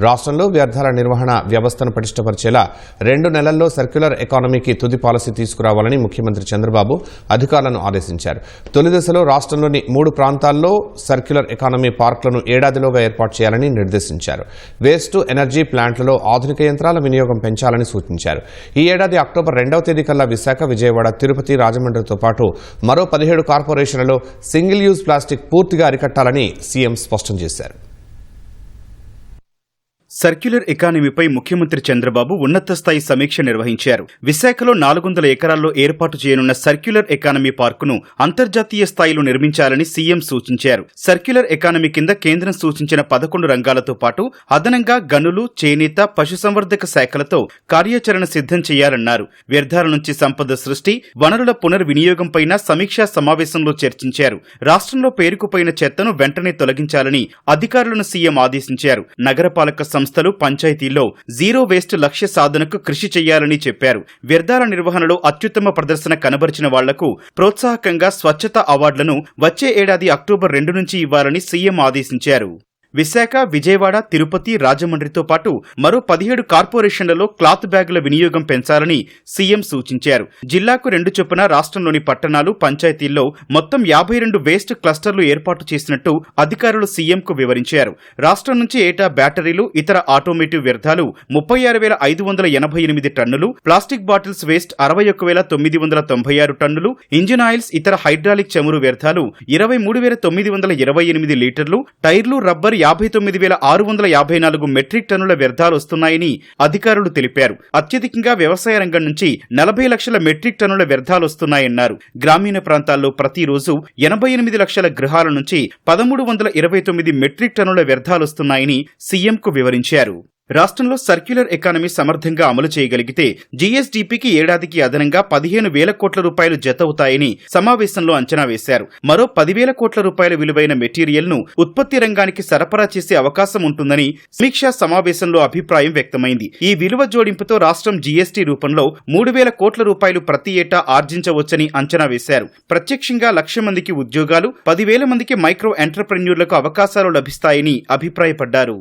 రాష్ట్రంలో వ్యర్థాల నిర్వహణ వ్యవస్థను పటిష్టపరిచేలా 2 నెలల్లో సర్క్యులర్ ఎకానమీకి తుది పాలసీ తీసుకురావాలని ముఖ్యమంత్రి చంద్రబాబు అధికారులను ఆదేశించారు. తొలి దశలో రాష్ట్రంలోని 3 ప్రాంతాల్లో సర్క్యులర్ ఎకానమీ పార్కులను ఏడాదిలోగా ఏర్పాటు చేయాలని నిర్దేశించారు. వేస్ట్ టు ఎనర్జీ ప్లాంట్లలో ఆధునిక యంత్రాల వినియోగం పెంచాలని సూచించారు. ఈ ఏడాది అక్టోబర్ 2వ తేదీ కల్లా విశాఖ, విజయవాడ, తిరుపతి, రాజమండ్రితో పాటు మరో 17 కార్పొరేషన్లలో సింగిల్ యూజ్ ప్లాస్టిక్ పూర్తిగా అరికట్టాలని సీఎం స్పష్టం చేశారు. సర్క్యులర్ ఎకానమీపై ముఖ్యమంత్రి చంద్రబాబు ఉన్నత స్థాయి సమీక్ష నిర్వహించారు. విశాఖలో 400 ఎకరాల్లో ఏర్పాటు చేయనున్న సర్క్యులర్ ఎకానమీ పార్కును అంతర్జాతీయ స్థాయిలో నిర్మించాలని సీఎం సూచించారు. సర్క్యులర్ ఎకానమీ కింద కేంద్రం సూచించిన 11 రంగాలతో పాటు అదనంగా గనులు, చేనేత, పశుసంవర్ధక శాఖలతో కార్యాచరణ సిద్ధం చేయాలన్నారు. వ్యర్థాల నుంచి సంపద సృష్టి, వనరుల పునర్వినియోగంపైన సమీక్షా సమావేశంలో చర్చించారు. రాష్ట్రంలో పేరుకుపోయిన చెత్తను వెంటనే తొలగించాలని అధికారులను సీఎం ఆదేశించారు. నగరపాలక సంస్థలు, పంచాయతీల్లో జీరో వేస్ట్ లక్ష్య సాధనకు కృషి చేయాలని చెప్పారు. వ్యర్థాల నిర్వహణలో అత్యుత్తమ ప్రదర్శన కనబరిచిన వాళ్లకు ప్రోత్సాహకంగా స్వచ్ఛత అవార్డులను వచ్చే ఏడాది అక్టోబర్ 2 నుంచి ఇవ్వాలని సీఎం ఆదేశించారు. విశాఖ, విజయవాడ, తిరుపతి, రాజమండ్రితో పాటు మరో 17 కార్పొరేషన్లలో క్లాత్ బ్యాగుల వినియోగం పెంచాలని సీఎం సూచించారు. జిల్లాకు 2 చొప్పున రాష్ట్రంలోని పట్టణాలు, పంచాయతీల్లో మొత్తం 52 వేస్ట్ క్లస్టర్లు ఏర్పాటు చేసినట్టు అధికారులు సీఎంకు వివరించారు. రాష్ట్రం నుంచి ఏటా బ్యాటరీలు, ఇతర ఆటోమేటివ్ వ్యర్థాలు 36,588 టన్నులు, ప్లాస్టిక్ బాటిల్స్ వేస్ట్ 61,996 టన్నులు, ఇంజిన్ ఆయిల్స్, ఇతర హైడ్రాలిక్ చమురు వ్యర్థాలు 23,928 లీటర్లు, టైర్లు, రబ్బర్ 59,654 మెట్రిక్ టన్నుల వ్యర్థాలు వస్తున్నాయని అధికారులు తెలిపారు. అత్యధికంగా వ్యవసాయ రంగం నుంచి 40 లక్షల మెట్రిక్ టన్నుల వ్యర్థాలు వస్తున్నాయన్నారు. గ్రామీణ ప్రాంతాల్లో ప్రతిరోజు 88 లక్షల గృహాల నుంచి 1,329 మెట్రిక్ టన్నుల వ్యర్థాలు వస్తున్నాయని సీఎంకు వివరించారు. రాష్ట్రంలో సర్క్యులర్ ఎకానమీ సమర్థంగా అమలు చేయగలిగితే జీఎస్డీపీకి ఏడాదికి అదనంగా 15,000 కోట్ల రూపాయలు జతవుతాయని సమావేశంలో అంచనా వేశారు. మరో 10,000 కోట్ల రూపాయల విలువైన మెటీరియల్ ను ఉత్పత్తి రంగానికి సరఫరా చేసే అవకాశం ఉంటుందని సమీక్షా సమావేశంలో అభిప్రాయం వ్యక్తమైంది. ఈ విలువ జోడింపుతో రాష్ట్రం జీఎస్టీ రూపంలో 3,000 కోట్ల రూపాయలు ప్రతి ఏటా ఆర్జించవచ్చని అంచనా వేశారు. ప్రత్యక్షంగా 1,00,000 మందికి ఉద్యోగాలు, 10,000 మందికి మైక్రో ఎంటర్ప్రెన్యూర్లకు అవకాశాలు లభిస్తాయని అభిప్రాయపడ్డారు.